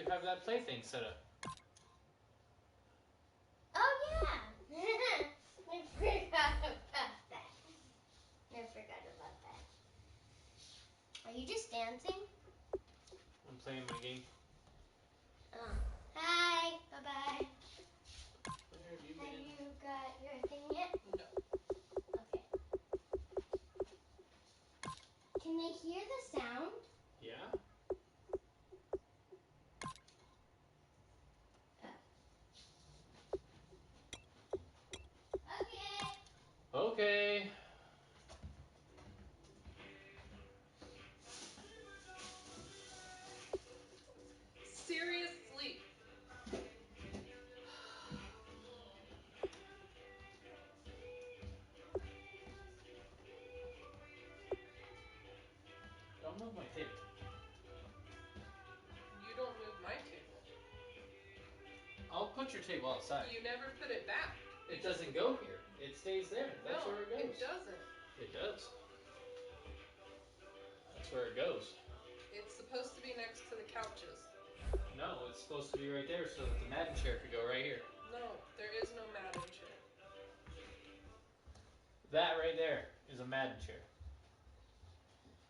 you have that play thing set up. Oh, yeah. I forgot about that. I forgot about that. Are you just dancing? I'm playing my game. Oh. Hi. Bye-bye. Where have you been? Have you got your thing yet? No. Okay. Can they hear the sound? Yeah. Okay. Seriously. Don't move my table. You don't move my table. I'll put your table outside. You never put it back. It doesn't go here. It stays there. That's No, where it goes. it doesn't. It does. That's where it goes. It's supposed to be next to the couches. No, it's supposed to be right there so that the Madden chair could go right here. No, there is no Madden chair. That right there is a Madden chair.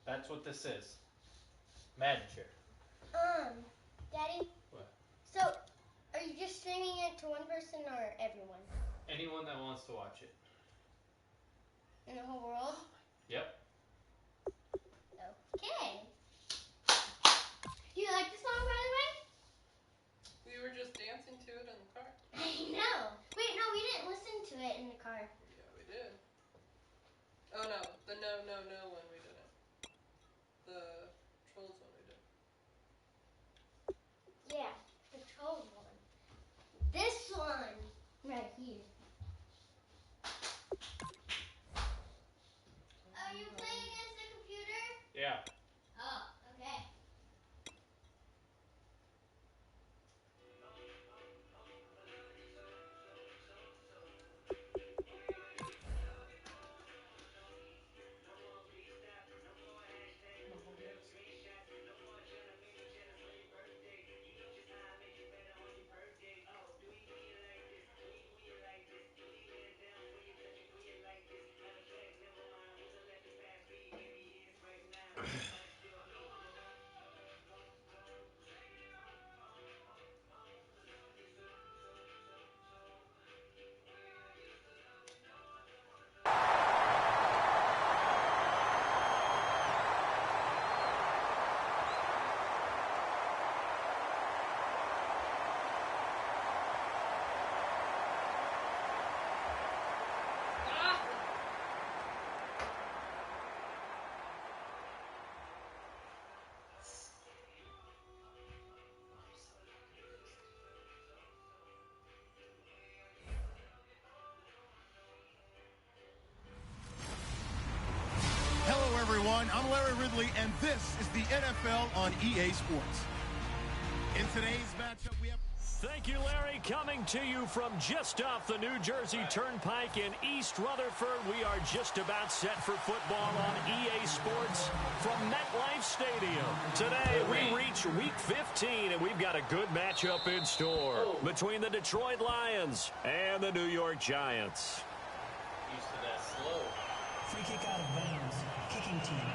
That's what this is. Madden chair. Daddy? What? So, are you just streaming it to one person or everyone? Anyone that wants to watch it. In the whole world? Yep. Okay. Do you like the song, by the way? We were just dancing to it in the car. I know. Wait, no, we didn't listen to it in the car. Yeah, we did. Oh no, the no one we didn't. The Trolls one we did. Yeah, the Trolls one. This one, right here. Are you playing against the computer? Yeah. Oh, okay. Hello, everyone. I'm Larry Ridley, and this is the NFL on EA Sports. In today's matchup, we have... Thank you, Larry. Coming to you from just off the New Jersey Turnpike in East Rutherford. We are just about set for football on EA Sports from MetLife Stadium. Today, we reach Week 15, and we've got a good matchup in store between the Detroit Lions and the New York Giants. Used to that slow. Free kick out of bounds. Kicking team.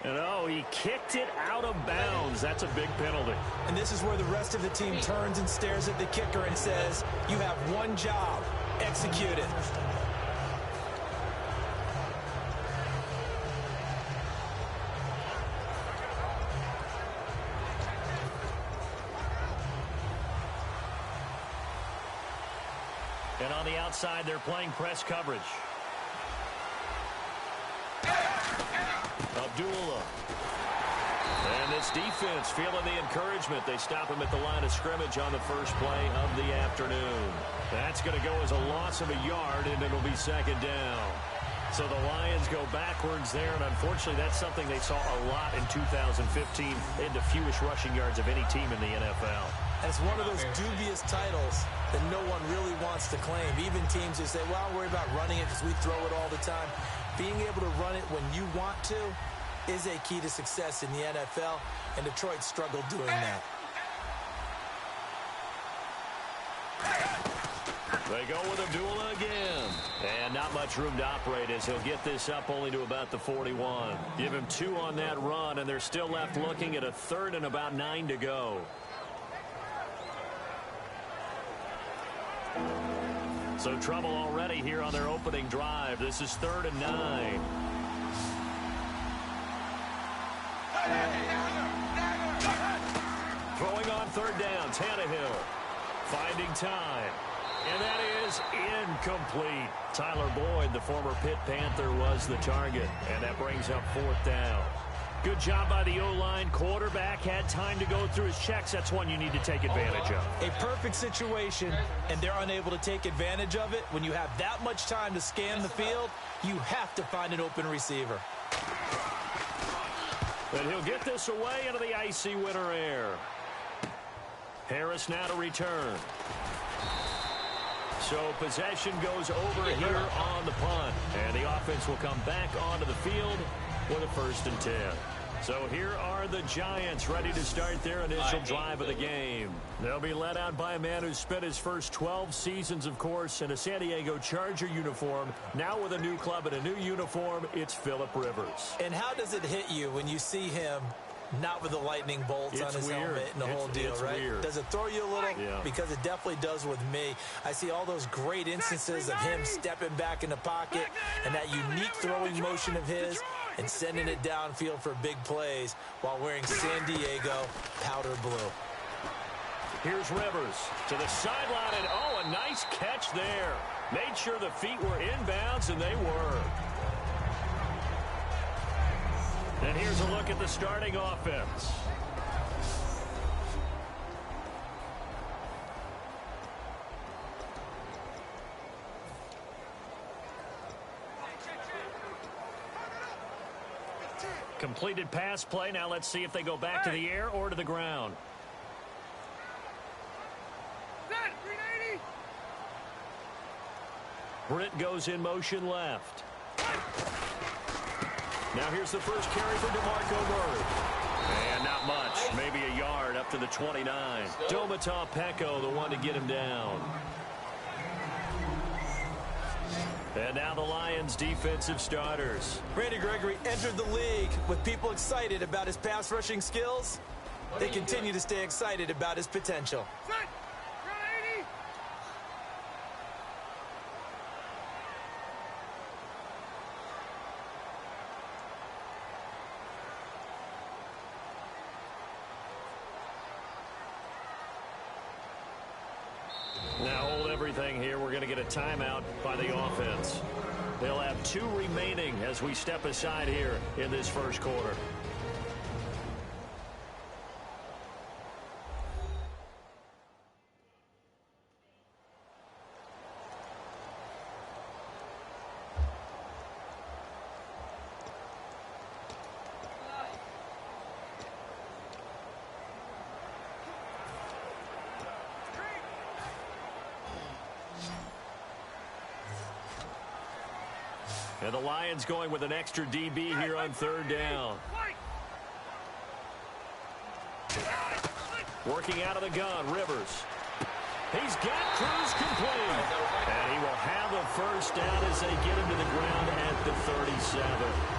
And oh, he kicked it out of bounds. That's a big penalty. And this is where the rest of the team turns and stares at the kicker and says, you have one job. Execute it. And on the outside, they're playing press coverage. Abdullah. And this defense feeling the encouragement. They stop him at the line of scrimmage on the first play of the afternoon. That's going to go as a loss of a yard, and it'll be second down. So the Lions go backwards there, and unfortunately that's something they saw a lot in 2015 in the fewest rushing yards of any team in the NFL. It's one of those dubious titles that no one really wants to claim. Even teams that say, well, I'll worry about running it because we throw it all the time. Being able to run it when you want to is a key to success in the NFL, and Detroit struggled doing that. They go with Abdullah again. And not much room to operate as he'll get this up only to about the 41. Give him 2 on that run, and they're still left looking at a 3rd and about 9 to go. So trouble already here on their opening drive. This is 3rd and 9. Throwing on 3rd down, Tannehill. Finding time. And that is incomplete. Tyler Boyd, the former Pitt Panther, was the target. And that brings up 4th down. Good job by the O-line. Quarterback had time to go through his checks. That's one you need to take advantage of. A perfect situation, and they're unable to take advantage of it. When you have that much time to scan the field, you have to find an open receiver. And he'll get this away into the icy winter air. Harris now to return. So possession goes over here on the punt. And the offense will come back onto the field with a 1st and 10. So here are the Giants ready to start their initial drive of the game. They'll be led out by a man who's spent his first 12 seasons, of course, in a San Diego Charger uniform. Now with a new club and a new uniform, it's Phillip Rivers. And how does it hit you when you see him not with the lightning bolts on his helmet and the whole deal, right? Weird. Does it throw you a little? Yeah. Because it definitely does with me. I see all those great instances of him stepping back in the pocket and that unique throwing motion of his and sending it downfield for big plays while wearing San Diego powder blue. Here's Rivers to the sideline, and oh, a nice catch there. Made sure the feet were inbounds, and they were. And here's a look at the starting offense. Completed pass play. Now let's see if they go back to the air or to the ground. Britt goes in motion left. Now here's the first carry for DeMarco Murray. And not much. Maybe a yard up to the 29. Domata Peko, the one to get him down. And now the Lions' defensive starters. Randy Gregory entered the league with people excited about his pass rushing skills. They continue to stay excited about his potential. Now hold everything here. We're going to get a timeout by the offense. They'll have 2 remaining as we step aside here in this first quarter. And the Lions going with an extra DB here on 3rd down. Working out of the gun, Rivers. He's got Cruz complete. And he will have a first down as they get him to the ground at the 37.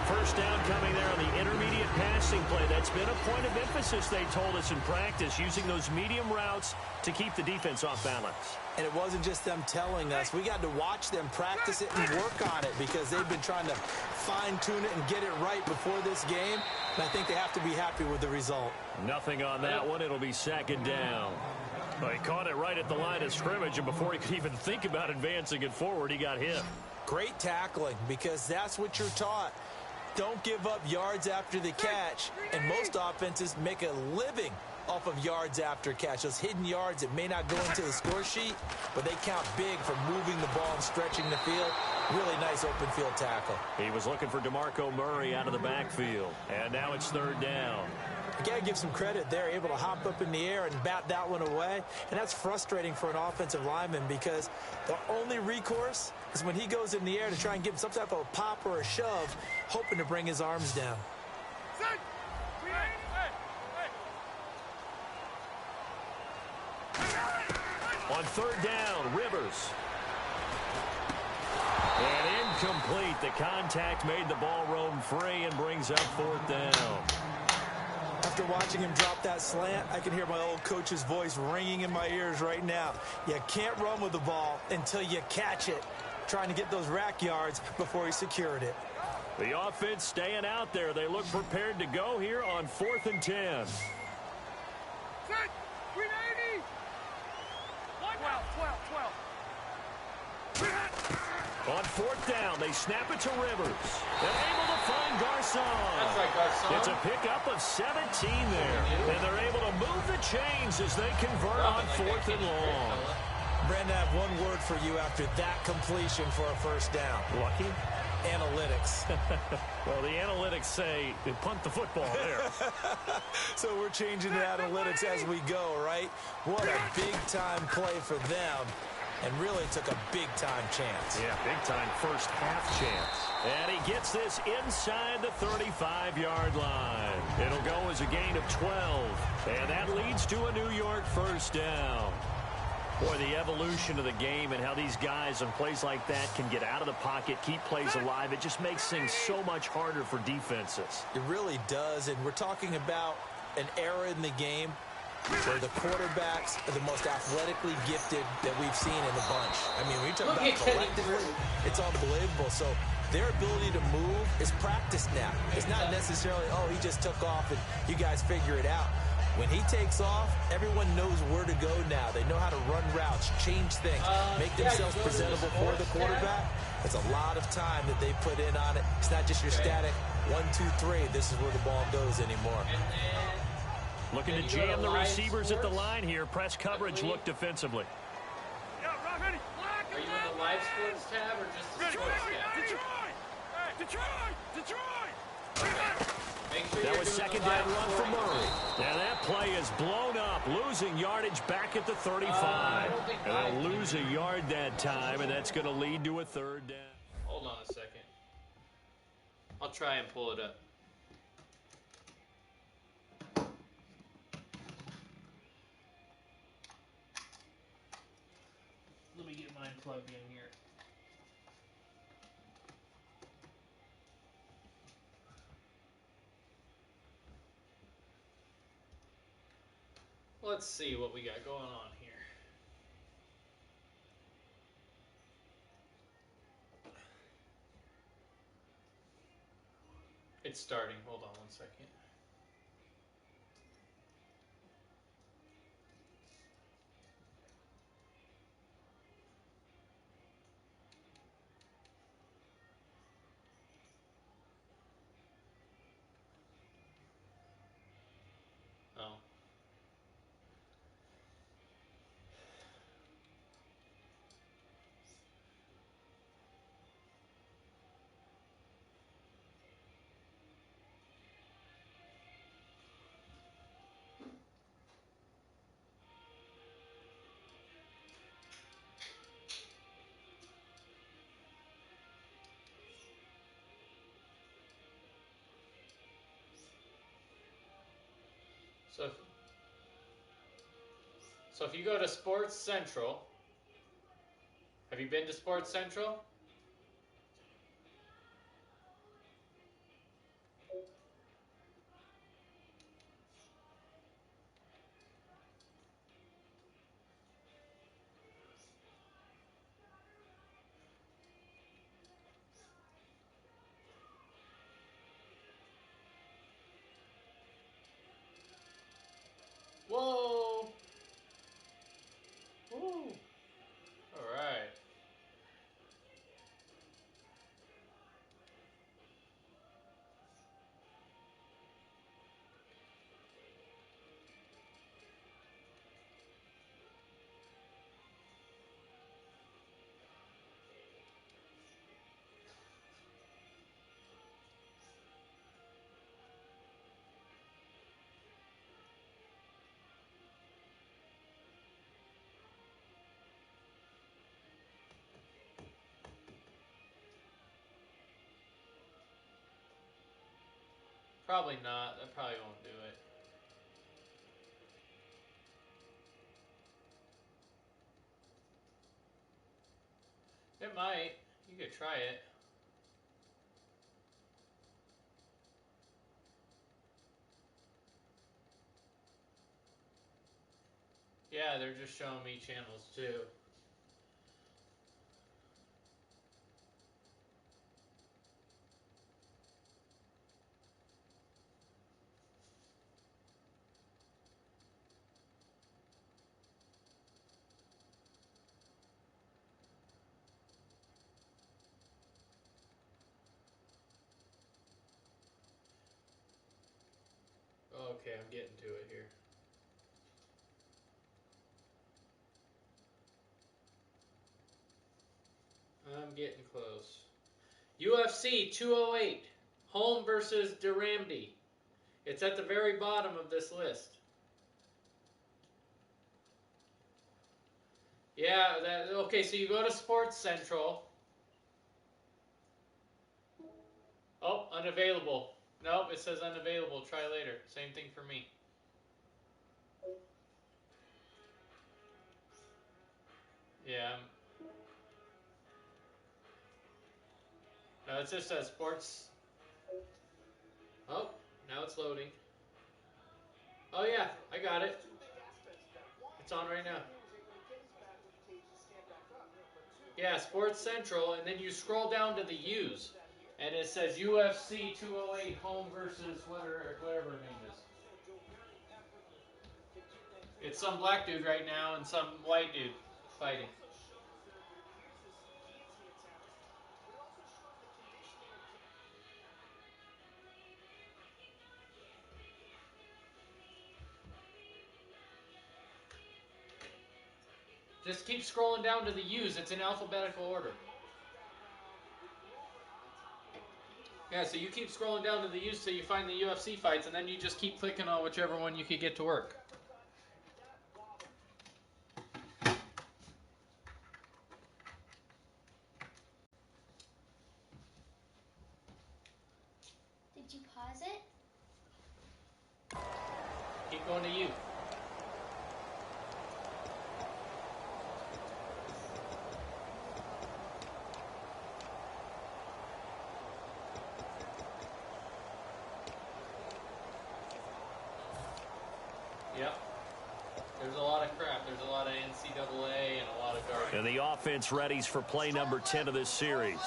First down coming there on the intermediate passing play. That's been a point of emphasis, they told us in practice, using those medium routes to keep the defense off balance. And it wasn't just them telling us. We got to watch them practice it and work on it because they've been trying to fine-tune it and get it right before this game. And I think they have to be happy with the result. Nothing on that one. It'll be 2nd down. Well, he caught it right at the line of scrimmage, and before he could even think about advancing it forward, he got hit. Great tackling because that's what you're taught. Don't give up yards after the catch. And most offenses make a living off of yards after catch. Those hidden yards that may not go into the score sheet, but they count big for moving the ball and stretching the field. Really nice open field tackle. He was looking for DeMarco Murray out of the backfield. And now it's 3rd down. You got to give some credit. They're able to hop up in the air and bat that one away. And that's frustrating for an offensive lineman because the only recourse is when he goes in the air to try and give him some type of a pop or a shove, hoping to bring his arms down. On 3rd down, Rivers. And incomplete. The contact made the ball roam free and brings up 4th down. After watching him drop that slant, I can hear my old coach's voice ringing in my ears right now. You can't run with the ball until you catch it. Trying to get those rack yards before he secured it. The offense staying out there. They look prepared to go here on 4th and 10. Set. 390. 12. On 4th down, they snap it to Rivers. They're able to find Garcon. That's right, Garcon. It's a pickup of 17 there. And they're able to move the chains as they convert on 4th and long. Brandon, I have one word for you after that completion for a first down. Lucky? Analytics. Well, the analytics say they punt the football there. So we're changing the analytics as we go, right? What a big-time play for them. And really took a big-time chance. Yeah, big-time first half chance. And he gets this inside the 35-yard line. It'll go as a gain of 12. And that leads to a New York first down. Boy, the evolution of the game and how these guys on plays like that can get out of the pocket, keep plays alive, it just makes things so much harder for defenses. It really does, and we're talking about an era in the game where the quarterbacks are the most athletically gifted that we've seen in a bunch. I mean, when you talk about collectively, it's unbelievable. So their ability to move is practiced now. It's not necessarily, oh, he just took off and you guys figure it out. When he takes off, everyone knows where to go now. They know how to run routes, change things, make themselves presentable for the quarterback. It's a lot of time that they put in on it. It's not just your static 1, 2, 3. This is where the ball goes anymore. Looking to jam the receivers at the line here. Press coverage look defensively. Are you in the live sports tab or just the sports tab? Detroit! Make sure That you're was doing second the live down run for scoring. Murray. Now that play is blown up, losing yardage back at the 35. And they'll lose a yard that time, and that's going to lead to a 3rd down. Hold on a second. I'll try and pull it up. Let me get mine plugged in here. Let's see what we got going on here. It's starting. Hold on 1 second. Oh. So if you go to Sports Central, have you been to Sports Central? Whoa! Woo! All right. Probably not. That probably won't do it. It might. You could try it. Yeah, they're just showing me channels too. Okay, I'm getting to it here. I'm getting close. UFC 208, Holm versus Duramdi. It's at the very bottom of this list. Yeah, okay, so you go to Sports Central. Oh, unavailable. Nope, it says unavailable. Try later. Same thing for me. Yeah. No, it just says Sports. Oh, now it's loading. Oh yeah, I got it. It's on right now. Yeah, Sports Central, and then you scroll down to the U's, and it says UFC 208 Holm versus whatever her name is. It's some black dude right now and some white dude fighting. Just keep scrolling down to the U's. It's in alphabetical order. Yeah, so you keep scrolling down to the U's till you find the UFC fights, and then you just keep clicking on whichever one you could get to work. Did you pause it? Keep going to U. Yep. There's a lot of crap. There's a lot of NCAA and a lot of garbage. And the offense readies for play number 10 of this series.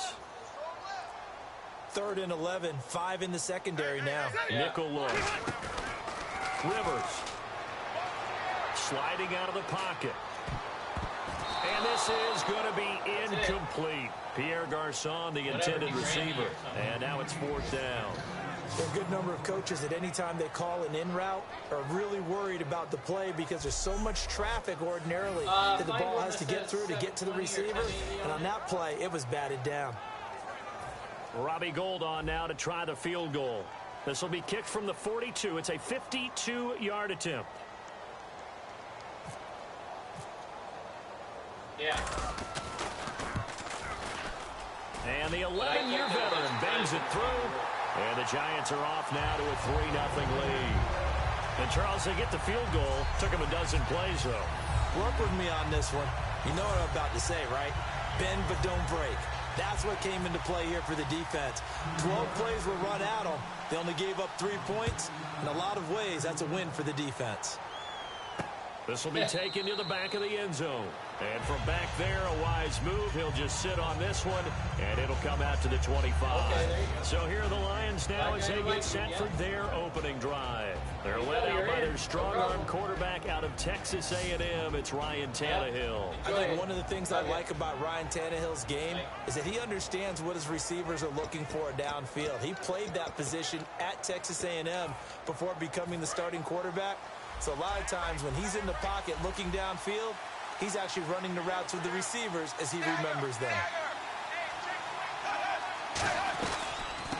3rd and 11, 5 in the secondary now. Yeah. Nickel look. Rivers. Sliding out of the pocket. And this is going to be incomplete. Pierre Garçon, the intended receiver. And now it's 4th down. There are a good number of coaches at any time they call an in route are really worried about the play because there's so much traffic ordinarily that the ball has to get through to get to the receiver. And on that play, it was batted down. Robbie Gould on now to try the field goal. This will be kicked from the 42. It's a 52-yard attempt. Yeah. And the 11-year veteran bangs it through. And the Giants are off now to a 3-0 lead. And Charles, they get the field goal. Took them a dozen plays, though. Work with me on this one. You know what I'm about to say, right? Bend but don't break. That's what came into play here for the defense. 12 plays were run at them. They only gave up 3 points. In a lot of ways, that's a win for the defense. This will be taken to the back of the end zone. And from back there, a wise move. He'll just sit on this one, and it'll come out to the 25. Okay, so here are the Lions now as they get set for their opening drive. They're led out by their strong-arm quarterback out of Texas A&M. It's Ryan Tannehill. I think one of the things I like about Ryan Tannehill's game is that he understands what his receivers are looking for downfield. He played that position at Texas A&M before becoming the starting quarterback. So a lot of times when he's in the pocket looking downfield, he's actually running the routes with the receivers as he remembers them.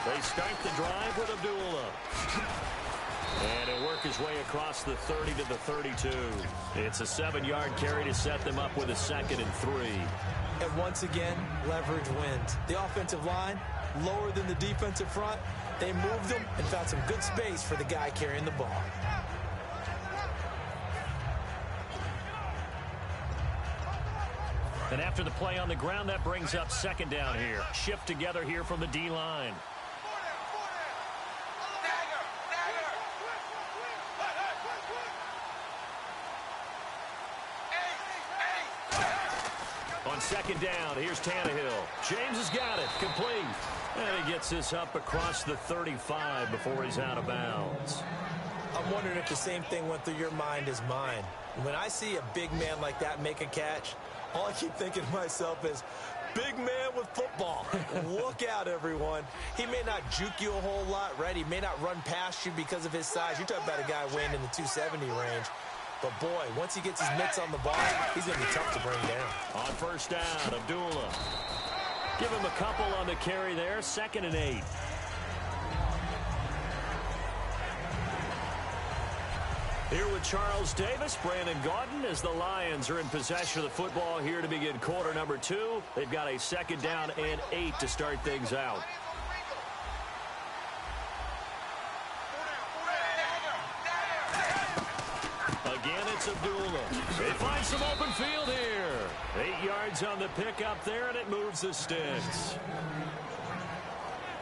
They start the drive with Abdullah. And he'll work his way across the 30 to the 32. It's a 7-yard carry to set them up with a 2nd and 3. And once again, leverage wins. The offensive line, lower than the defensive front. They moved them and found some good space for the guy carrying the ball. And after the play on the ground, that brings up second down here. Shift together here from the D-line. On second down, here's Tannehill. James has got it. Complete. And he gets this up across the 35 before he's out of bounds. I'm wondering if the same thing went through your mind as mine. When I see a big man like that make a catch, all I keep thinking to myself is, big man with football. Look out, everyone. He may not juke you a whole lot, right? He may not run past you because of his size. You're talking about a guy weighing in the 270 range. But, boy, once he gets his mitts on the ball, he's going to be tough to bring down. On first down, Abdullah. Give him a couple on the carry there. 2nd and 8. Here with Charles Davis, Brandon Gaudin, as the Lions are in possession of the football here to begin quarter number 2. They've got a 2nd down and 8 to start things out. Again, it's Abdullah. They find some open field here. 8 yards on the pickup there, and it moves the sticks.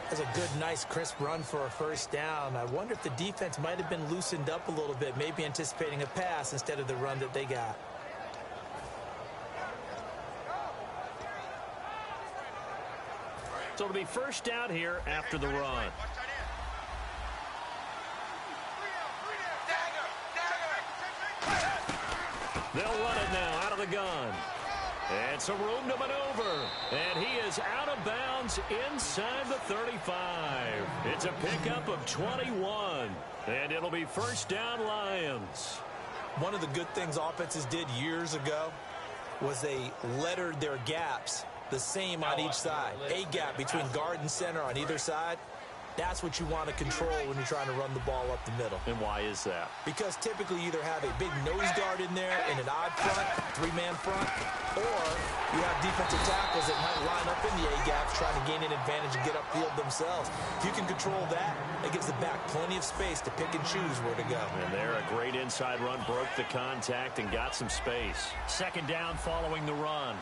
That's a good, nice, crisp run for a first down. I wonder if the defense might have been loosened up a little bit, maybe anticipating a pass instead of the run that they got. So it'll be first down here after the run. They'll run it now out of the gun. And some room to maneuver. And he is out of bounds inside the 35. It's a pickup of 21. And it'll be first down Lions. One of the good things offenses did years ago was they lettered their gaps the same on each side. A gap between guard and center on either side. That's what you want to control when you're trying to run the ball up the middle. And why is that? Because typically you either have a big nose guard in there in an odd front, 3-man front, or you have defensive tackles that might line up in the A-gaps trying to gain an advantage and get upfield themselves. If you can control that, it gives the back plenty of space to pick and choose where to go. And there, a great inside run, broke the contact and got some space. 2nd down following the run.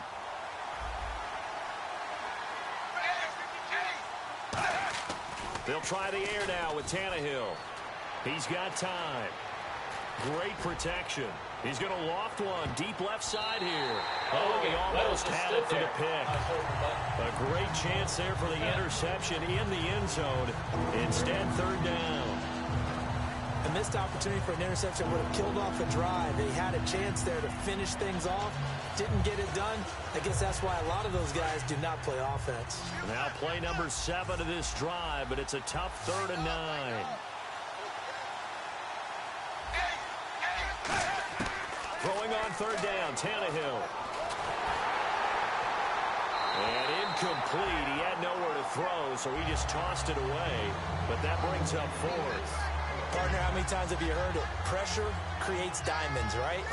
They'll try the air now with Tannehill. He's got time. Great protection. He's going to loft one deep left side here. Oh, he almost had it for the pick. A great chance there for the interception in the end zone. Instead, 3rd down. A missed opportunity for an interception would have killed off a drive. They had a chance there to finish things off. Didn't get it done. I guess that's why a lot of those guys do not play offense. Now play number 7 of this drive, but it's a tough 3rd and 9. Throwing on 3rd down, Tannehill. And incomplete. He had nowhere to throw, so he just tossed it away. But that brings up 4th. Partner, how many times have you heard it? Pressure creates diamonds, right?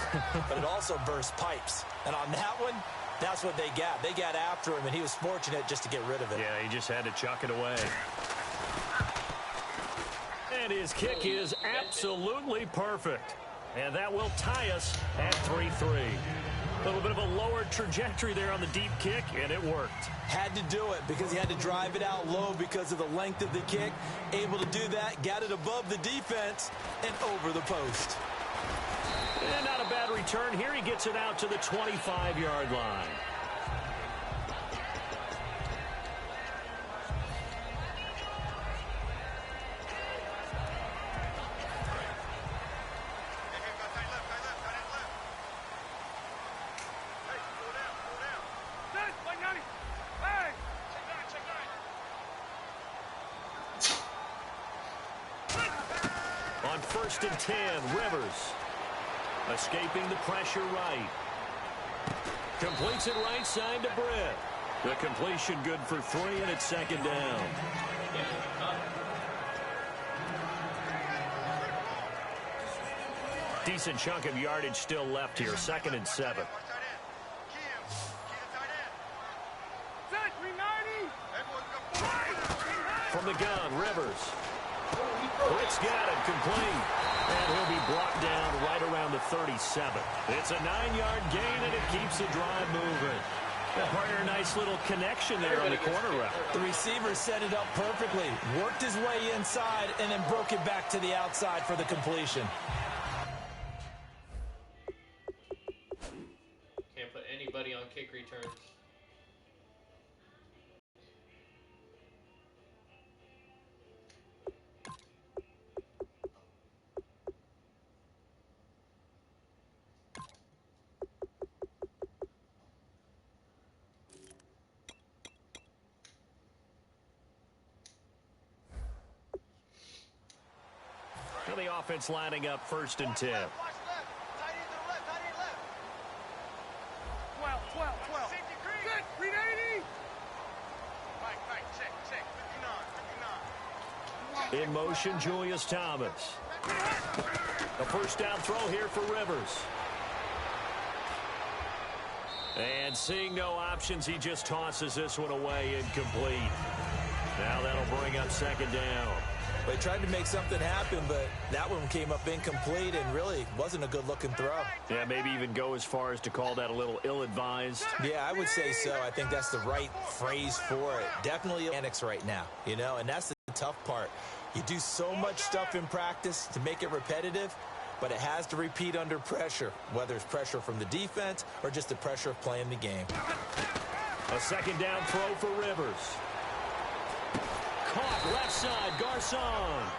But it also bursts pipes. And on that one, that's what they got. They got after him, and he was fortunate just to get rid of it. Yeah, he just had to chuck it away. And his kick is absolutely perfect. And that will tie us at 3-3. A little bit of a lower trajectory there on the deep kick, and it worked. Had to do it because he had to drive it out low because of the length of the kick. Able to do that, got it above the defense and over the post. And not a bad return here. He gets it out to the 25-yard line. On 1st and 10, Rivers. Escaping the pressure right. Completes it right side to Britt. The completion good for 3, and it's 2nd down. Decent chunk of yardage still left here. 2nd and 7. From the gun, Rivers. Britt's got it, complete. And he'll be brought down right around the 37. It's a 9-yard gain, and it keeps the drive moving. Partner, a nice little connection there on the corner route. The receiver set it up perfectly, worked his way inside, and then broke it back to the outside for the completion. Can't put anybody on kick returns. So the offense lining up 1st and 10. 12. Good. Read 80. Right. Check. 59. In motion, Julius Thomas. A first down throw here for Rivers. And seeing no options, he just tosses this one away, incomplete. Now that'll bring up 2nd down. They tried to make something happen, but that one came up incomplete and really wasn't a good-looking throw. Yeah, maybe even go as far as to call that a little ill-advised. Yeah, I would say so. I think that's the right phrase for it. Definitely mechanics right now, you know, and that's the tough part. You do so much stuff in practice to make it repetitive, but it has to repeat under pressure, whether it's pressure from the defense or just the pressure of playing the game. A 2nd down throw for Rivers. Caught left side, Garcon.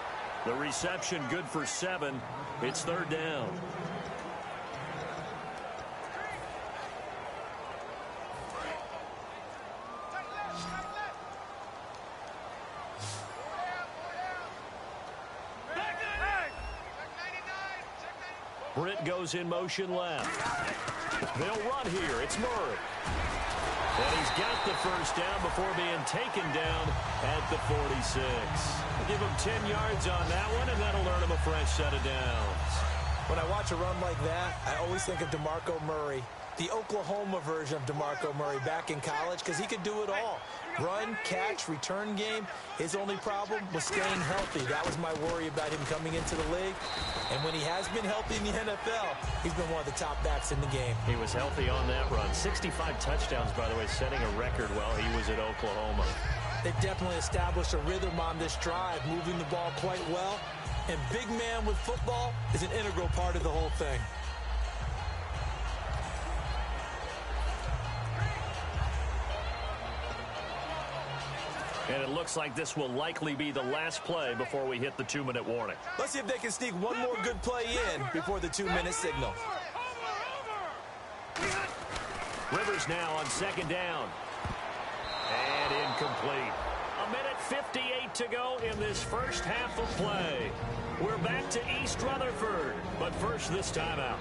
The reception good for 7. It's 3rd down. Britt goes in motion left. They'll run here. It's Murray. And he's got the 1st down before being taken down at the 46. Give him 10 yards on that one, and that'll earn him a fresh set of downs. When I watch a run like that, I always think of DeMarco Murray, the Oklahoma version of DeMarco Murray back in college, because he could do it all. Run, catch, return game. His only problem was staying healthy. That was my worry about him coming into the league. And when he has been healthy in the NFL, he's been one of the top backs in the game. He was healthy on that run. 65 touchdowns, by the way, setting a record while he was at Oklahoma. They've definitely established a rhythm on this drive, moving the ball quite well. And big man with football is an integral part of the whole thing. And it looks like this will likely be the last play before we hit the 2-minute warning. Let's see if they can sneak one more good play in before the 2-minute signal. Rivers now on 2nd down. And incomplete. 1:58 to go in this first half of play. We're back to East Rutherford, but first this timeout.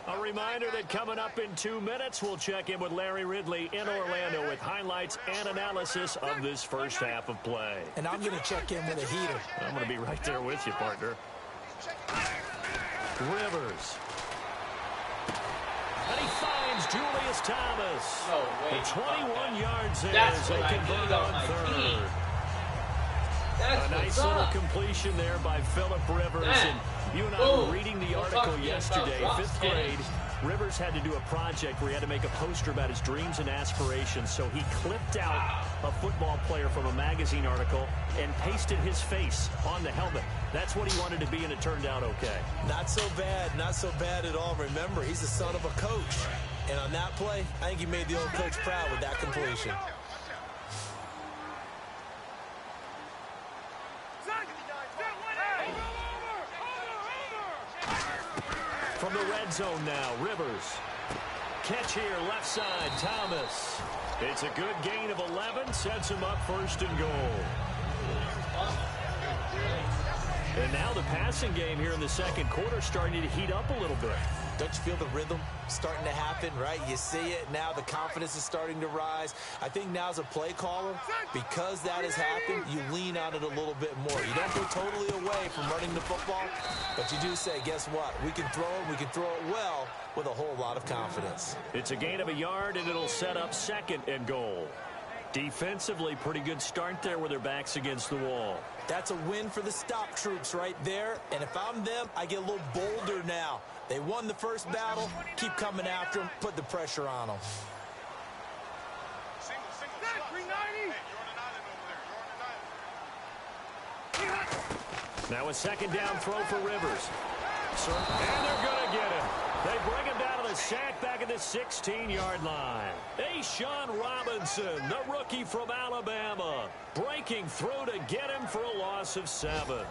A reminder that coming up in 2 minutes, we'll check in with Larry Ridley in Orlando with highlights and analysis of this first half of play. And I'm going to check in with a heater. I'm going to be right there with you, partner. Rivers. And he finds Julius Thomas. No way. The 21 yards there That's as they what I convert need on on my 3rd. team. That's A nice what's little up. completion there by Phillip Rivers. Man. And you and I Boom. were reading the Don't article talk to me about yesterday, drop 5th tennis. grade. Rivers had to do a project where he had to make a poster about his dreams and aspirations, so he clipped out a football player from a magazine article and pasted his face on the helmet. That's what he wanted to be, and it turned out okay. Not so bad at all. Remember, he's the son of a coach. And on that play, I think he made the old coach proud with that completion. From the red zone now, Rivers. Catch here, left side, Thomas. It's a good gain of 11, sets him up 1st and goal. And now the passing game here in the second quarter starting to heat up a little bit. Don't you feel the rhythm starting to happen, right? You see it now. The confidence is starting to rise. I think now as a play caller, because that has happened, you lean on it a little bit more. You don't go totally away from running the football, but you do say, guess what? We can throw it. We can throw it well with a whole lot of confidence. It's a gain of a yard, and it'll set up 2nd and goal. Defensively, pretty good start there with their backs against the wall. That's a win for the stop troops right there. And if I'm them, I get a little bolder now. They won the first battle. Keep coming after them. Put the pressure on them. Now a 2nd down throw for Rivers. And they're going to get him. They bring him down to the sack back at the 16-yard line. Ashawn Robinson, the rookie from Alabama, breaking through to get him for a loss of 7.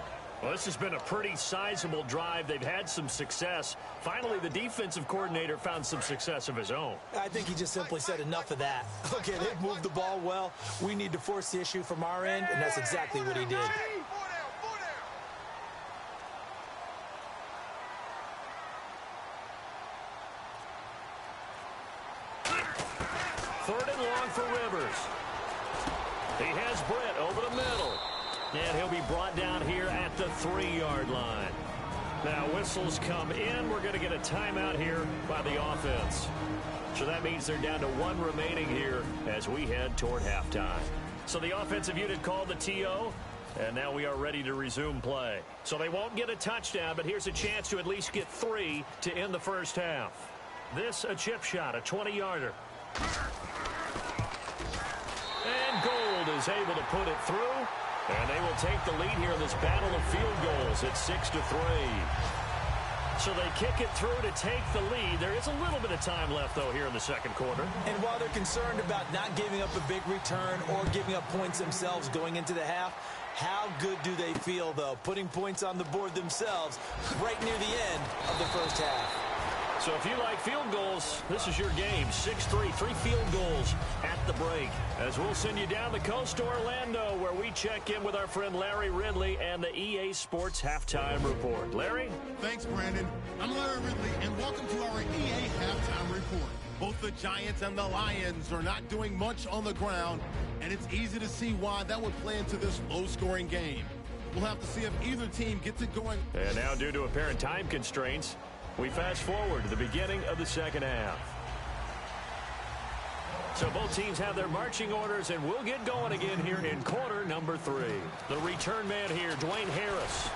Well, this has been a pretty sizable drive. They've had some success. Finally, the defensive coordinator found some success of his own. I think he just simply said enough of that. Okay, they've moved the ball well. We need to force the issue from our end, and that's exactly what he did. Third and long for Rivers. He has Britt over the middle. And he'll be brought down here at the 3-yard line. Now whistles come in. We're going to get a timeout here by the offense. So that means they're down to 1 remaining here as we head toward halftime. So the offensive unit called the TO. And now we are ready to resume play. So they won't get a touchdown, but here's a chance to at least get 3 to end the first half. This a chip shot, a 20-yarder. And Gold is able to put it through. And they will take the lead here in this battle of field goals at 6-3. So they kick it through to take the lead. There is a little bit of time left, though, here in the second quarter. And while they're concerned about not giving up a big return or giving up points themselves going into the half, how good do they feel, though, putting points on the board themselves right near the end of the first half? So if you like field goals, this is your game. 6-3, 3 field goals at the break. As we'll send you down the coast to Orlando, where we check in with our friend Larry Ridley and the EA Sports Halftime Report. Larry? Thanks, Brandon. I'm Larry Ridley, and welcome to our EA Halftime Report. Both the Giants and the Lions are not doing much on the ground, and it's easy to see why that would play into this low-scoring game. We'll have to see if either team gets it going. And now, due to apparent time constraints, we fast forward to the beginning of the second half. So both teams have their marching orders, and we'll get going again here in quarter number 3. The return man here, Dwayne Harris.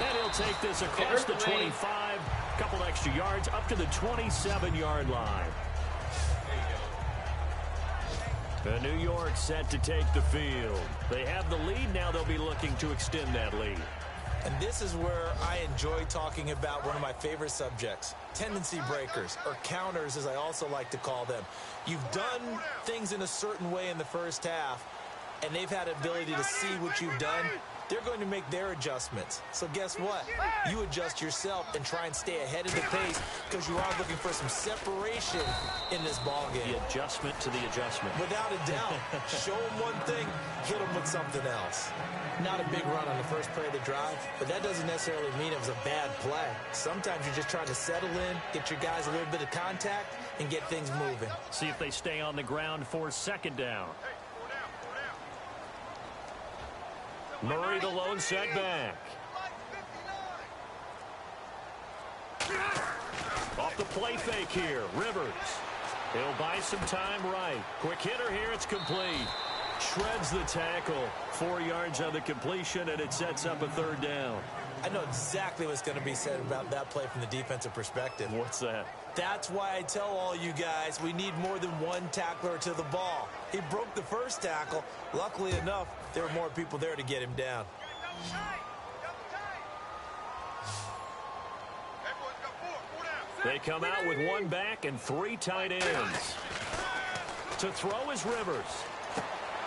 And he'll take this across the 25, a couple extra yards, up to the 27-yard line. And New York set to take the field. They have the lead. Now they'll be looking to extend that lead. And this is where I enjoy talking about one of my favorite subjects, tendency breakers, or counters as I also like to call them. You've done things in a certain way in the first half, and they've had an ability to see what you've done. They're going to make their adjustments. So guess what? You adjust yourself and try and stay ahead of the pace because you are looking for some separation in this ball game. The adjustment to the adjustment. Without a doubt. Show them one thing, hit them with something else. Not a big run on the first play of the drive, but that doesn't necessarily mean it was a bad play. Sometimes you're just trying to settle in, get your guys a little bit of contact, and get things moving. See if they stay on the ground for 2nd down. Murray, the lone setback. Off the play fake here, Rivers. He'll buy some time right. Quick hitter here, it's complete. Shreds the tackle. 4 yards on the completion, and it sets up a 3rd down. I know exactly what's going to be said about that play from the defensive perspective. What's that? That's why I tell all you guys we need more than one tackler to the ball. He broke the first tackle. Luckily enough, there were more people there to get him down. They come out with 1 back and 3 tight ends. To throw is Rivers.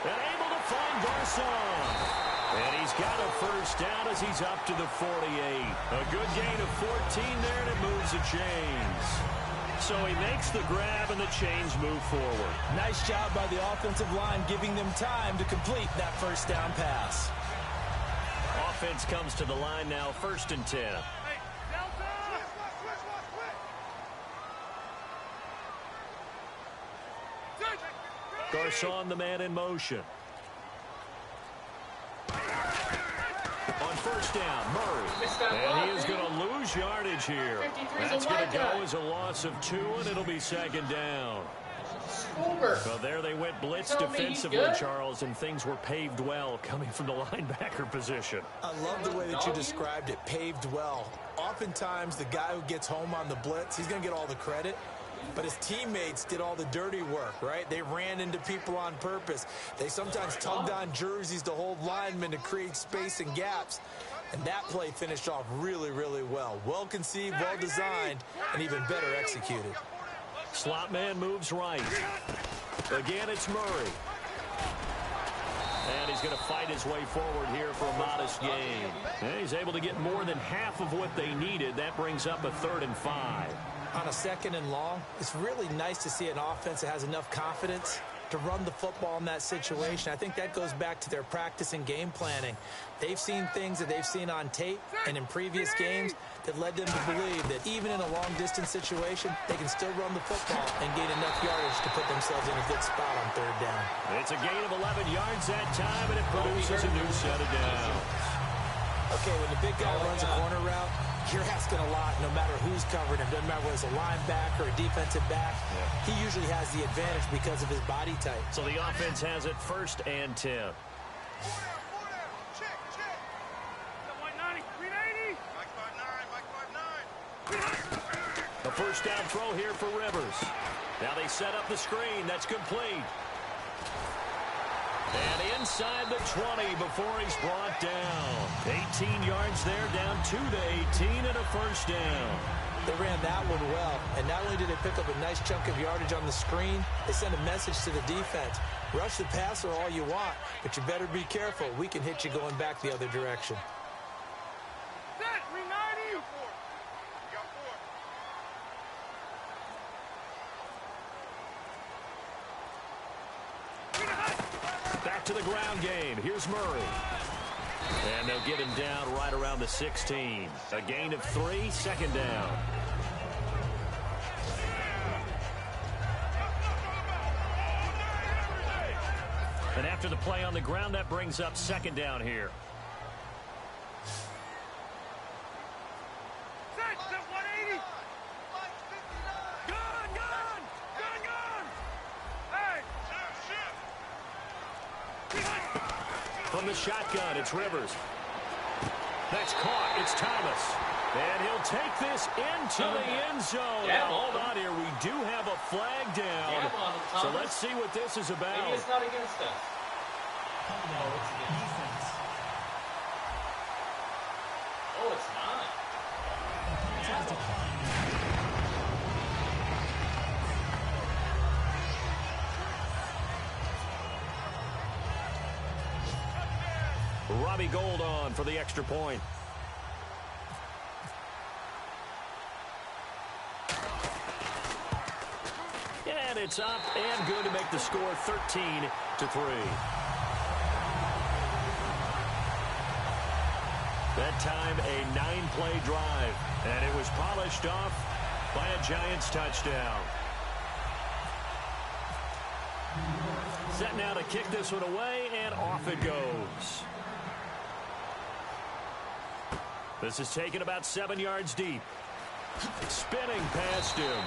And able to find Garcon. And he's got a 1st down as he's up to the 48. A good gain of 14 there, and it moves the chains. So he makes the grab, and the chains move forward. Nice job by the offensive line giving them time to complete that 1st down pass. offense comes to the line now, 1st and 10. Hey, Delta! Garcon, the man in motion. On 1st down, Murray. And he is going to lose yardage here. That's going to go as a loss of 2, and it'll be 2nd down. So there they went blitz defensively, Charles, and things were paved well coming from the linebacker position. I love the way that you described it, paved well. Oftentimes, the guy who gets home on the blitz, he's going to get all the credit. But his teammates did all the dirty work, right? They ran into people on purpose. They sometimes tugged on jerseys to hold linemen to create space and gaps. And that play finished off really, really well. Well conceived, well designed, and even better executed. Slot man moves right. Again, it's Murray. And he's going to fight his way forward here for a modest gain. And he's able to get more than half of what they needed. That brings up a 3rd and 5. On a 2nd and long, it's really nice to see an offense that has enough confidence to run the football in that situation. I think that goes back to their practice and game planning. They've seen things that they've seen on tape and in previous games that led them to believe that even in a long-distance situation, they can still run the football and gain enough yardage to put themselves in a good spot on 3rd down. It's a gain of 11 yards that time, and it produces a new set of downs. Okay, when the big guy runs a corner route, you're asking a lot no matter who's covering him. Doesn't matter whether it's a linebacker or a defensive back. He usually has the advantage because of his body type. So the offense has it 1st and 10. Check. White 90, 380. Mike 59, Mike 59. A 1st down throw here for Rivers. Now they set up the screen. That's complete. And inside the 20 before he's brought down. 18 yards there, down 2 to 18 and a 1st down. They ran that one well, and not only did they pick up a nice chunk of yardage on the screen, they sent a message to the defense. Rush the passer all you want, but you better be careful. We can hit you going back the other direction. Set, 390. You got 4. Back to the ground game. Here's Murray. And they'll get him down right around the 16. A gain of 3, 2nd down. And after the play on the ground, that brings up 2nd down here. Set, 180. Gun. Hey. From the shotgun, it's Rivers. That's caught. It's Thomas. And he'll take this into the end zone. Now, hold on here. We do have a flag down. So let's see what this is about. Maybe it's not against us. No, it's against defense. Oh, it's not. Robbie Gould on for the extra point. And it's up and good to make the score 13-3. That time a 9-play drive, and it was polished off by a Giants touchdown. Set now to kick this one away, and off it goes. This is taken about 7 yards deep. Spinning past him.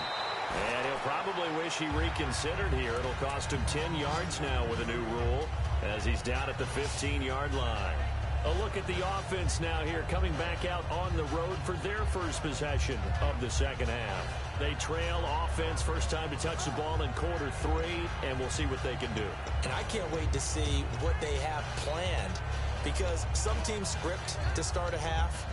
And he'll probably wish he reconsidered here. It'll cost him 10 yards now with a new rule as he's down at the 15-yard line. A look at the offense now here, coming back out on the road for their first possession of the 2nd half. They trail offense, first time to touch the ball in Q3, and we'll see what they can do. And I can't wait to see what they have planned, because some teams script to start a half.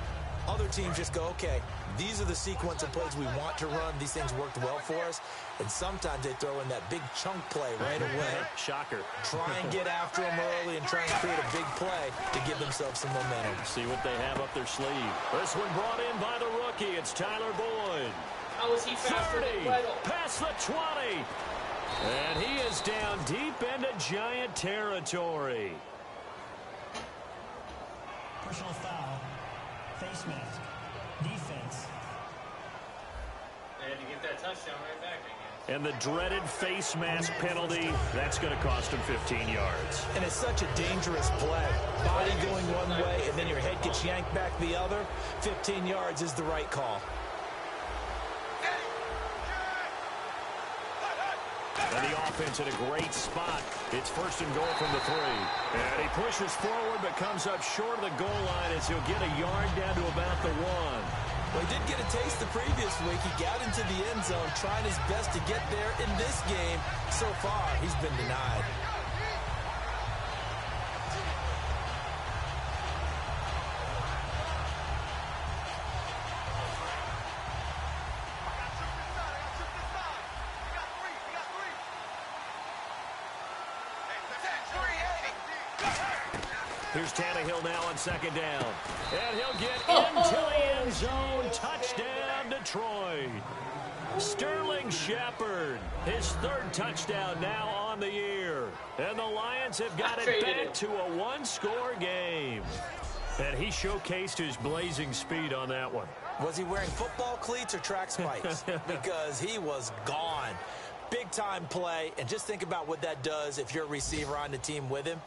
Other teams just go, okay, these are the sequence of plays we want to run. These things worked well for us. And sometimes they throw in that big chunk play right away. Shocker. Try and get after them early and try and create a big play to give themselves some momentum. See what they have up their sleeve. This one brought in by the rookie. It's Tyler Boyd. How is he faster 30, than Weddle? past the 20. And he is down deep into Giant territory. Personal foul. Face mask. Defense. They had to get that touchdown right back, I guess. And the dreaded face mask penalty, that's going to cost him 15 yards. And it's such a dangerous play. Body going one way, and then your head gets yanked back the other. 15 yards is the right call. And the offense in a great spot. It's first and goal from the 3. And he pushes forward but comes up short of the goal line as he'll get a yard down to about the 1. Well, he did get a taste the previous week. He got into the end zone, trying his best to get there in this game. So far, he's been denied. Here's Tannehill now on second down. And he'll get into the end zone. Touchdown, Detroit. Sterling Shepard, his 3rd touchdown now on the year. And the Lions have got it back to a 1-score game. And he showcased his blazing speed on that one. Was he wearing football cleats or track spikes? Because he was gone. Big-time play. And just think about what that does if you're a receiver on the team with him.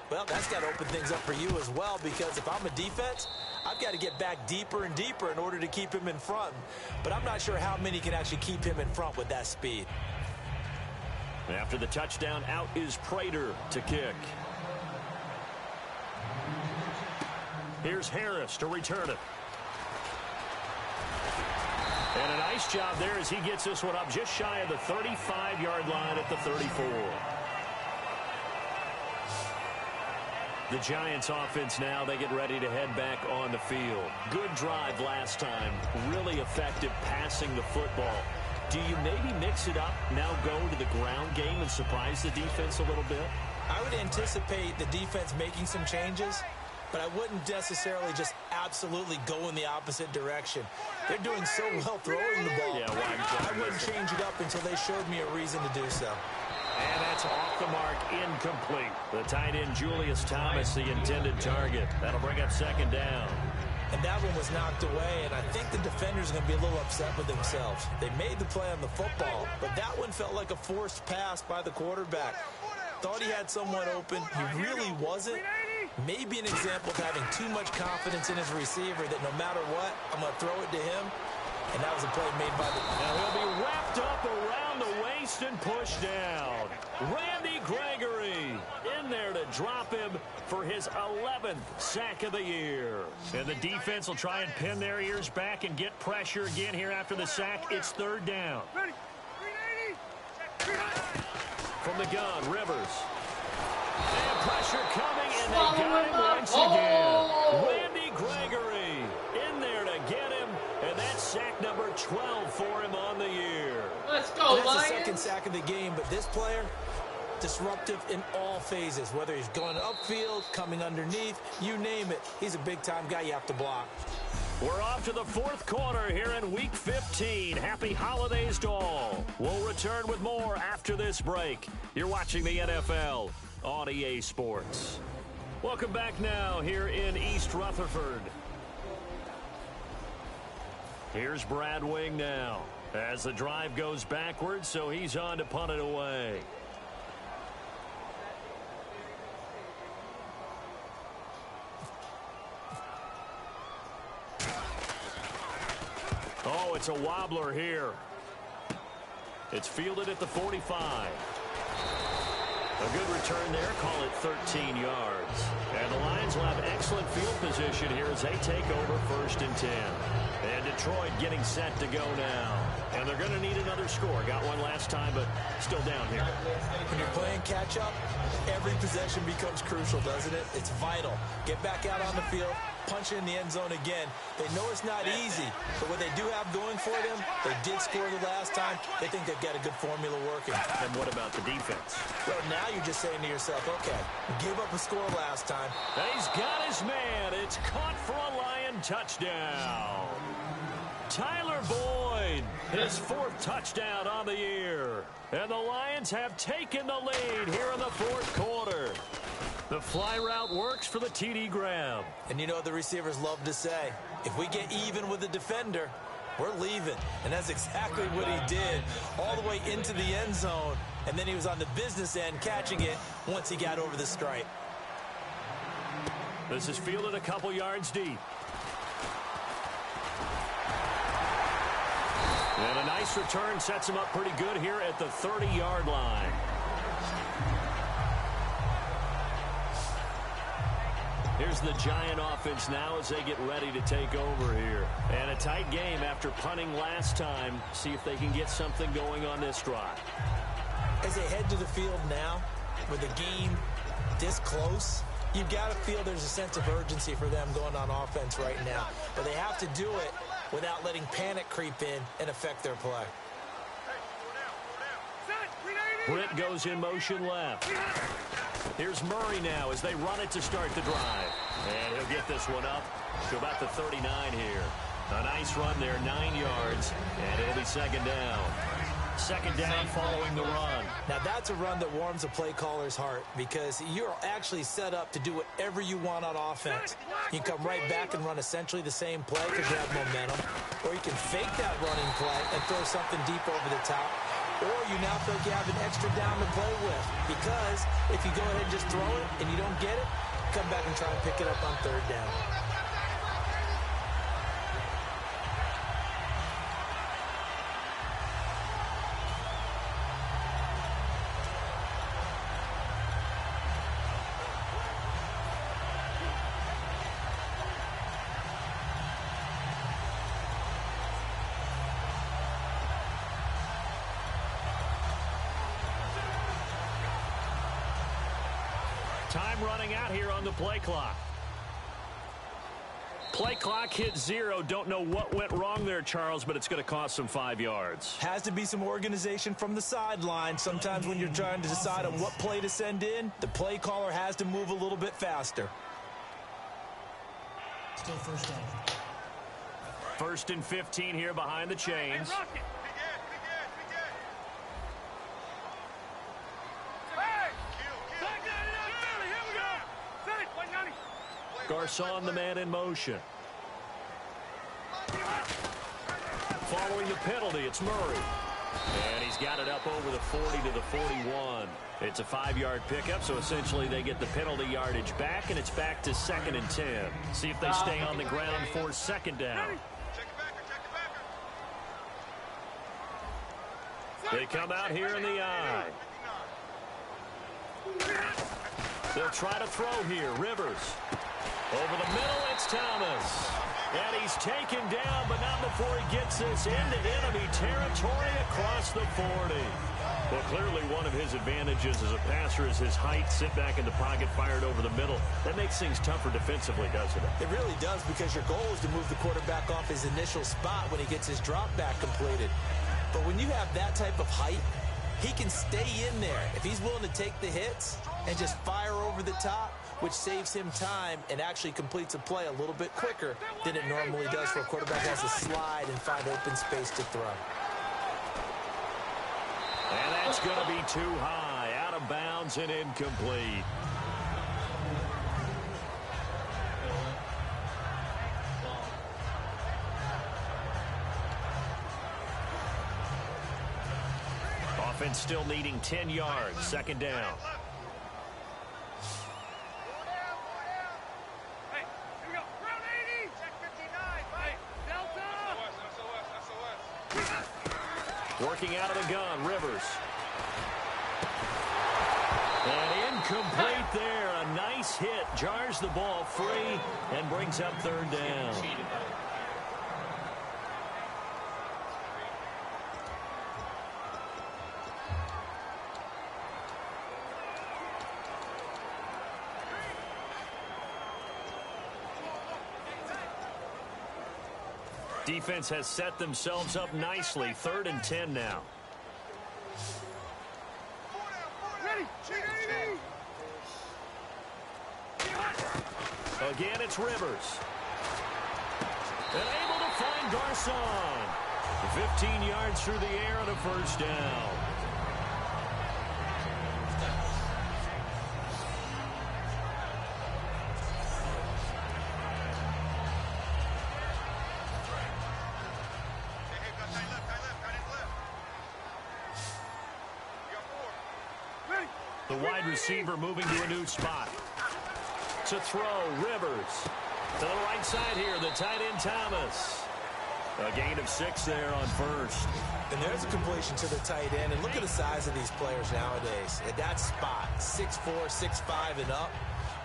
Well, that's got to open things up for you as well, because if I'm a defense, I've got to get back deeper and deeper in order to keep him in front. But I'm not sure how many can actually keep him in front with that speed. After the touchdown, out is Prater to kick. Here's Harris to return it. And a nice job there as he gets this one up just shy of the 35-yard line at the 34. The Giants offense now, they get ready to head back on the field. Good drive last time. Really effective passing the football. Do you maybe mix it up, now go to the ground game and surprise the defense a little bit? I would anticipate the defense making some changes, but I wouldn't necessarily just absolutely go in the opposite direction. They're doing so well throwing the ball. Yeah, I wouldn't change it up until they showed me a reason to do so. And that's off the mark, incomplete. The tight end, Julius Thomas, the intended target. That'll bring up second down. And that one was knocked away, and I think the defenders are going to be a little upset with themselves. They made the play on the football, but that one felt like a forced pass by the quarterback. Thought he had someone open. He really wasn't. Maybe an example of having too much confidence in his receiver that no matter what, I'm going to throw it to him. And that was a play made by the... Now he'll be wrapped up around the waist and pushed down. Randy Gregory in there to drop him for his 11th sack of the year. And the defense will try and pin their ears back and get pressure again here after the sack. It's 3rd down. From the gun, Rivers. And pressure coming, and they got him once again. Randy Gregory in there to get him, and that's sack number 12 for him on the year. Let's go, That's Lions. the second sack of the game, but this player, disruptive in all phases, whether he's going upfield, coming underneath, you name it. He's a big-time guy you have to block. We're off to the 4th quarter here in Week 15. Happy holidays to all. We'll return with more after this break. You're watching the NFL on EA Sports. Welcome back now here in East Rutherford. Here's Brad Wing now as the drive goes backwards, so he's on to punt it away. Oh, it's a wobbler here. It's fielded at the 45. A good return there. Call it 13 yards. And the Lions will have excellent field position here as they take over 1st and 10. And Detroit getting set to go now. And they're going to need another score. Got one last time, but still down here. When you're playing catch-up, every possession becomes crucial, doesn't it? It's vital. Get back out on the field, punch it in the end zone again. They know it's not easy, but what they do have going for them, they did score the last time. They think they've got a good formula working. And what about the defense? Well, now you're just saying to yourself, okay, give up a score last time. And he's got his man. It's caught for a Lion touchdown. Tyler Boyd, his 4th touchdown on the year. And the Lions have taken the lead here in the 4th quarter. The fly route works for the TD grab. And you know what the receivers love to say? If we get even with the defender, we're leaving. And that's exactly what he did, all the way into the end zone. And then he was on the business end catching it once he got over the stripe. This is fielded a couple yards deep. And a nice return sets him up pretty good here at the 30-yard line. Here's the Giant offense now as they get ready to take over here. And a tight game after punting last time. See if they can get something going on this drive. As they head to the field now, with the game this close, you've got to feel there's a sense of urgency for them going on offense right now. But they have to do it without letting panic creep in and affect their play. Britt goes in motion left. Here's Murray now as they run it to start the drive. And he'll get this one up to about the 39 here. A nice run there, 9 yards, and it'll be second down. Second down following the run. Now that's a run that warms a play caller's heart because you're actually set up to do whatever you want on offense. You can come right back and run essentially the same play because you have momentum, or you can fake that running play and throw something deep over the top, or you now feel like you have an extra down to play with because if you go ahead and just throw it and you don't get it, come back and try and pick it up on third down. Time running out here on the play clock. Play clock hit 0. Don't know what went wrong there, Charles, but it's going to cost them 5 yards. Has to be some organization from the sideline. Sometimes when you're trying to decide on what play to send in, the play caller has to move a little bit faster. Still first down. First and 15 here behind the chains. Garcon, the man in motion. Following the penalty, it's Murray. And he's got it up over the 40 to the 41. It's a 5-yard pickup, so essentially they get the penalty yardage back, and it's back to 2nd and 10. See if they stay on the ground for second down. They come out here in the eye. They'll try to throw here. Rivers. Over the middle, it's Thomas. And he's taken down, but not before he gets this into enemy territory across the 40. Well, clearly one of his advantages as a passer is his height. Sit back in the pocket, fired over the middle. That makes things tougher defensively, doesn't it? It really does, because your goal is to move the quarterback off his initial spot when he gets his drop back completed. But when you have that type of height, he can stay in there if he's willing to take the hits and just fire over the top, which saves him time and actually completes a play a little bit quicker than it normally does for a quarterback has to slide and find open space to throw. And that's going to be too high, out of bounds and incomplete. Offense still needing 10 yards, second down. Working out of the gun, Rivers. And incomplete there. A nice hit. Jars the ball free and brings up third down. Defense has set themselves up nicely. 3rd and 10 now. Again, it's Rivers. And able to find Garcon. 15 yards through the air and a first down. The wide receiver moving to a new spot. To throw, Rivers. To the right side here, the tight end Thomas. A gain of 6 there on first. And there's a completion to the tight end. And look at the size of these players nowadays. At that spot, 6'4", 6'5", and up.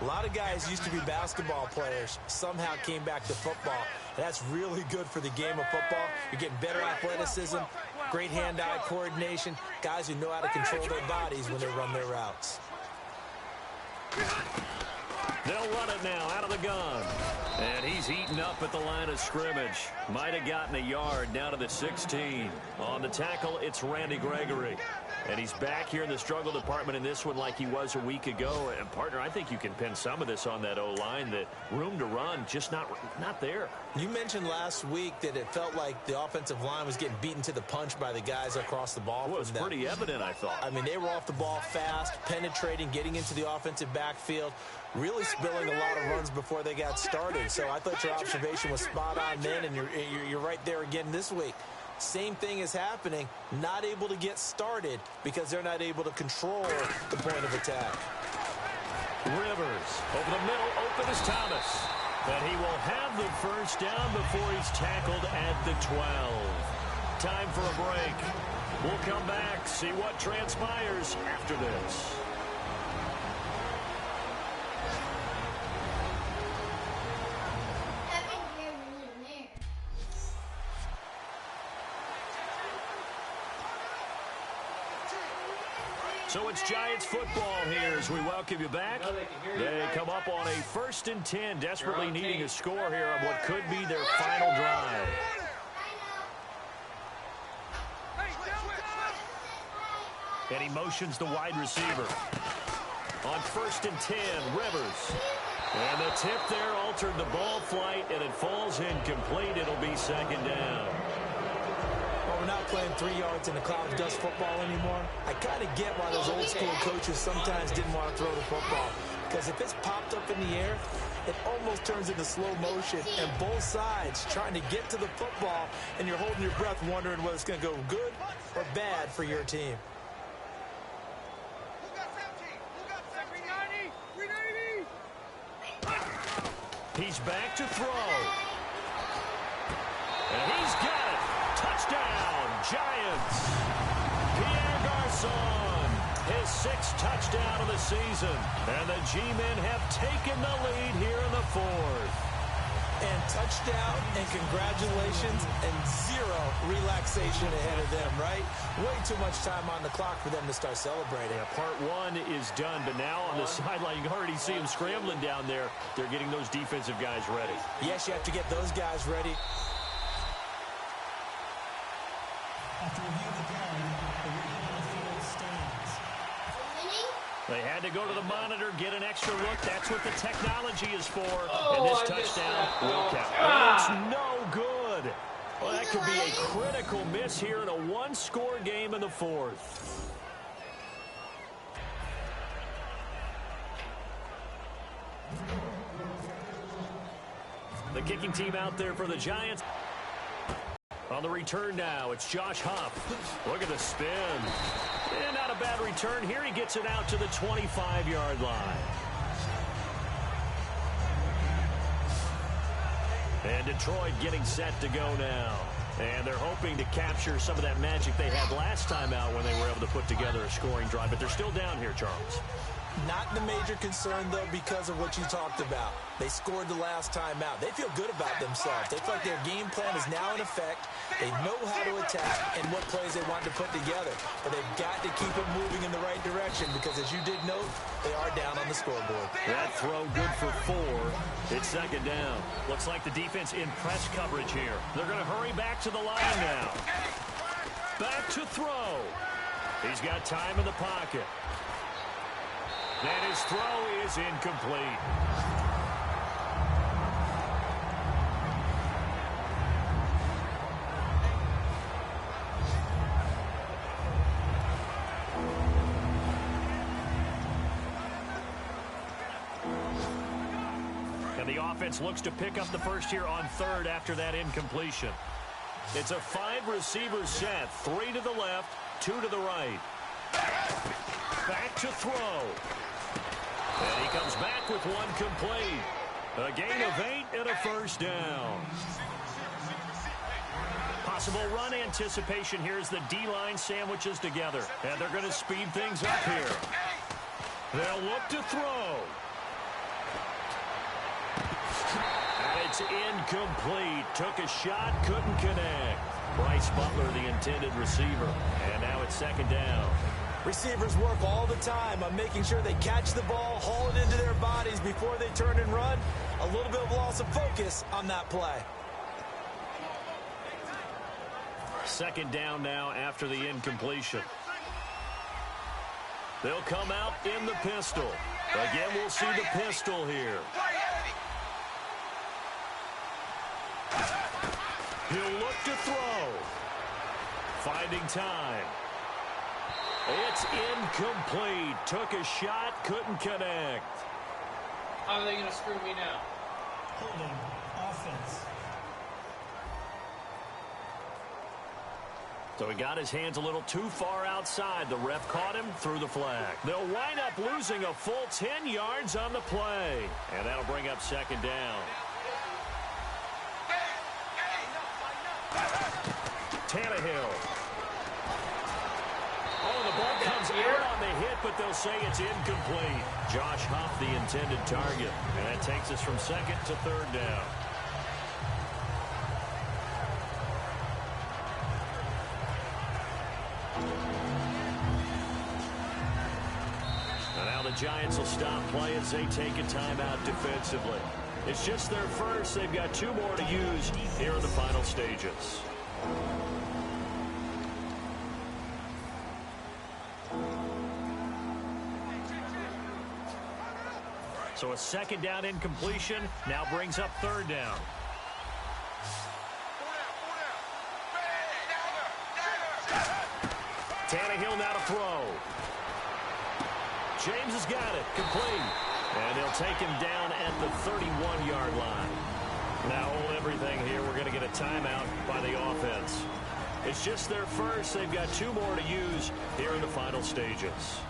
A lot of guys used to be basketball players, somehow came back to football. And that's really good for the game of football. You're getting better athleticism, great hand-eye coordination, guys who know how to control their bodies when they run their routes. They'll run it now out of the gun. And he's eaten up at the line of scrimmage. Might have gotten a yard down to the 16. On the tackle, it's Randy Gregory. And he's back here in the struggle department in this one like he was a week ago. And, partner, I think you can pin some of this on that O-line. The room to run, just not there. You mentioned last week that it felt like the offensive line was getting beaten to the punch by the guys across the ball. Well, it was pretty evident, I thought. I mean, they were off the ball fast, penetrating, getting into the offensive backfield, really spilling a lot of runs before they got started. So I thought your observation was spot on then, and you're right there again this week. Same thing is happening, not able to get started because they're not able to control the point of attack. Rivers over the middle, open is Thomas. But he will have the first down before he's tackled at the 12. Time for a break. We'll come back, see what transpires after this. So it's Giants football here as we welcome you back. They come up on a 1st and 10, desperately needing a score here on what could be their final drive. And he motions the wide receiver. On 1st and 10, Rivers. And the tip there altered the ball flight, and it falls incomplete. It'll be 2nd down. We're not playing 3 yards in the cloud of dust football anymore. I kind of get why those old school coaches sometimes didn't want to throw the football. Because if it's popped up in the air, it almost turns into slow motion. And both sides trying to get to the football, and you're holding your breath wondering whether it's going to go good or bad for your team. He's back to throw. And he's got it. Touchdown, Giants. Pierre Garçon, his 6th touchdown of the season. And the G-men have taken the lead here in the 4th. And touchdown and congratulations and 0 relaxation ahead of them, right? Way too much time on the clock for them to start celebrating. Yeah, part 1 is done, but now on the sideline, you can already see them scrambling down there. They're getting those defensive guys ready. Yes, you have to get those guys ready. After review of the play, the reading on the field stands. They had to go to the monitor, get an extra look. That's what the technology is for. Oh, and this touchdown will count. It's no good. Well, that could be a critical miss here in a 1-score game in the 4th. The kicking team out there for the Giants. On the return now, it's Josh Huff. Look at the spin. And not a bad return. Here he gets it out to the 25-yard line. And Detroit getting set to go now. And they're hoping to capture some of that magic they had last time out when they were able to put together a scoring drive. But they're still down here, Charles. Not the major concern, though, because of what you talked about. They scored the last time out. They feel good about themselves. They feel like their game plan is now in effect. They know how to attack and what plays they want to put together. But they've got to keep it moving in the right direction because, as you did note, they are down on the scoreboard. That throw good for 4. It's 2nd down. Looks like the defense in press coverage here. They're going to hurry back to the line now. Back to throw. He's got time in the pocket. And his throw is incomplete. And the offense looks to pick up the first here on 3rd after that incompletion. It's a 5-receiver set, 3 to the left, 2 to the right. Back to throw. And he comes back with one complete. A gain of 8 and a first down. Possible run anticipation here as the D-line sandwiches together. And they're going to speed things up here. They'll look to throw. And it's incomplete. Took a shot, couldn't connect. Bryce Butler, the intended receiver. And now it's second down. Receivers work all the time on making sure they catch the ball, haul it into their bodies before they turn and run. A little bit of loss of focus on that play. Second down now after the incompletion. They'll come out in the pistol. Again, we'll see the pistol here. He'll look to throw. Finding time. It's incomplete. Took a shot, couldn't connect. How are they going to screw me now? Holding offense. So he got his hands a little too far outside. The ref caught him, threw the flag. They'll wind up losing a full 10 yards on the play. And that'll bring up second down. Tannehill. Oh, the ball comes out on the hit, but they'll say it's incomplete. Josh Huff, the intended target. And that takes us from second to third down. And now the Giants will stop play as they take a timeout defensively. It's just their first. They've got 2 more to use here in the final stages. So a second down incompletion now brings up third down. Tannehill now to throw. James has got it. Complete. And he'll take him down at the 31-yard line. Now hold everything here. We're going to get a timeout by the offense. It's just their first. They've got 2 more to use here in the final stages.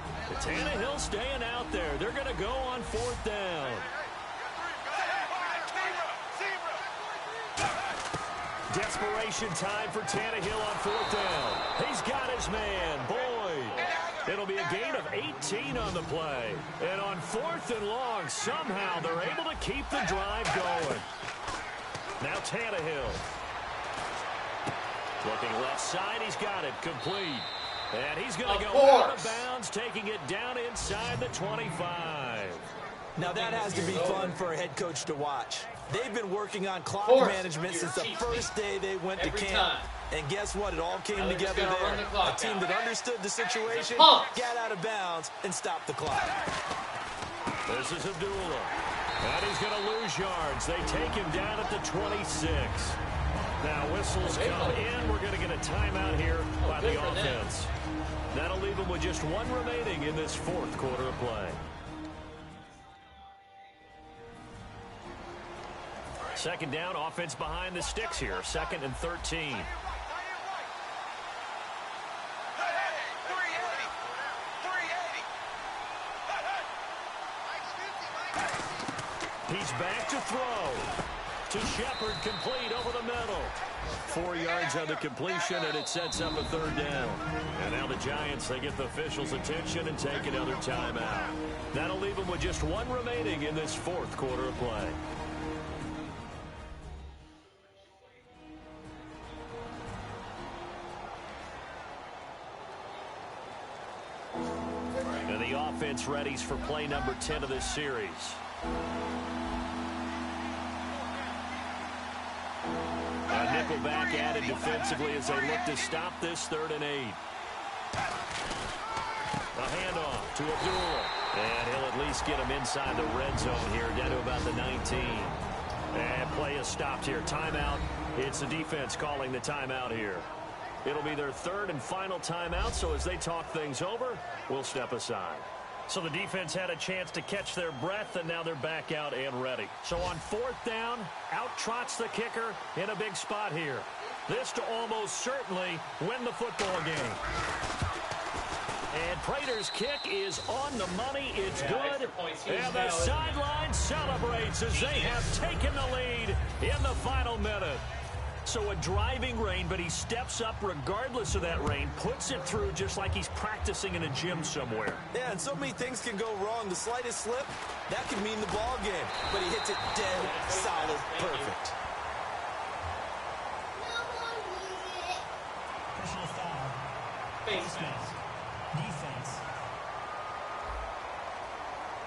Tannehill staying out there. They're going to go on fourth down. Desperation time for Tannehill on fourth down. He's got his man, Boyd. It'll be a gain of 18 on the play. And on fourth and long, somehow they're able to keep the drive going. Now Tannehill. Looking left side, he's got it. Complete. And he's going to go out of bounds, taking it down inside the 25. Now that has to be fun for a head coach to watch. They've been working on clock management since the first day they went to camp. And guess what? It all came together there. A team that understood the situation, got out of bounds, and stopped the clock. This is Abdullah. And he's going to lose yards. They take him down at the 26. Now whistles come in. We're going to get a timeout here by the offense. That'll leave them with just 1 remaining in this fourth quarter of play. Second down, offense behind the sticks here. 2nd and 13. He's back to throw. To Shepard, complete over the middle. 4 yards on the completion, and it sets up a third down. And now the Giants, they get the officials' attention and take another timeout. That'll leave them with just 1 remaining in this fourth quarter of play. And the offense readies for play number 10 of this series. A nickelback added defensively as they look to stop this 3rd and 8. A handoff to Abdullah. And he'll at least get him inside the red zone here, down to about the 19. And play is stopped here. Timeout. It's the defense calling the timeout here. It'll be their 3rd and final timeout, so as they talk things over, we'll step aside. So the defense had a chance to catch their breath, and now they're back out and ready. So on 4th down, out trots the kicker in a big spot here. This to almost certainly win the football game. And Prater's kick is on the money. It's good. extra point's huge And now, the isn't it? sideline celebrates as they have taken the lead in the final minute. So a driving rain, but he steps up regardless of that rain, puts it through just like he's practicing in a gym somewhere. Yeah, and so many things can go wrong. The slightest slip, that can mean the ball game. But he hits it dead, solid, perfect. Personal foul. Face mask. Defense.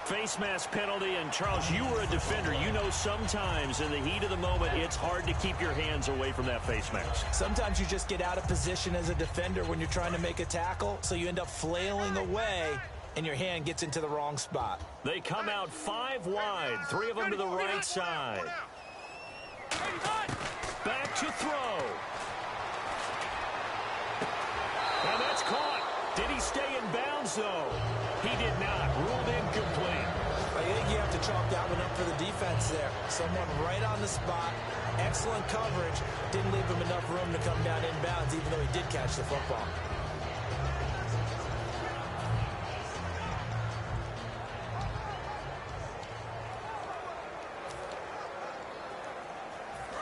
Face mask penalty, and Charles, you were a defender. You know sometimes in the heat of the moment, it's hard to keep your hands away from that face mask. Sometimes you just get out of position as a defender when you're trying to make a tackle, so you end up flailing away, and your hand gets into the wrong spot. They come out 5 wide, 3 of them to the right side. Back to throw. And that's caught. Did he stay in bounds, though? He did not. Ruled incomplete. I think you have to chalk that one up for the defense there. Someone right on the spot. Excellent coverage. Didn't leave him enough room to come down inbounds, even though he did catch the football.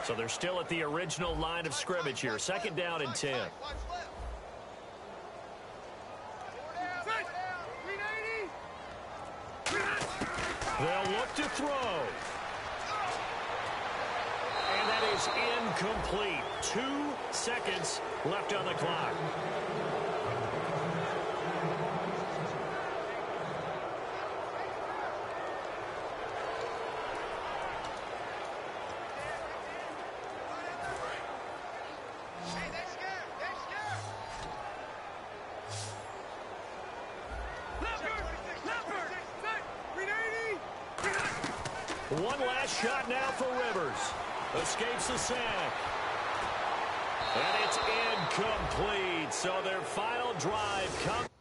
So they're still at the original line of scrimmage here. 2nd down and 10. They'll look to throw. And that is incomplete. 2 seconds left on the clock. One last shot now for Rivers. Escapes the sack. And it's incomplete. So their final drive comes.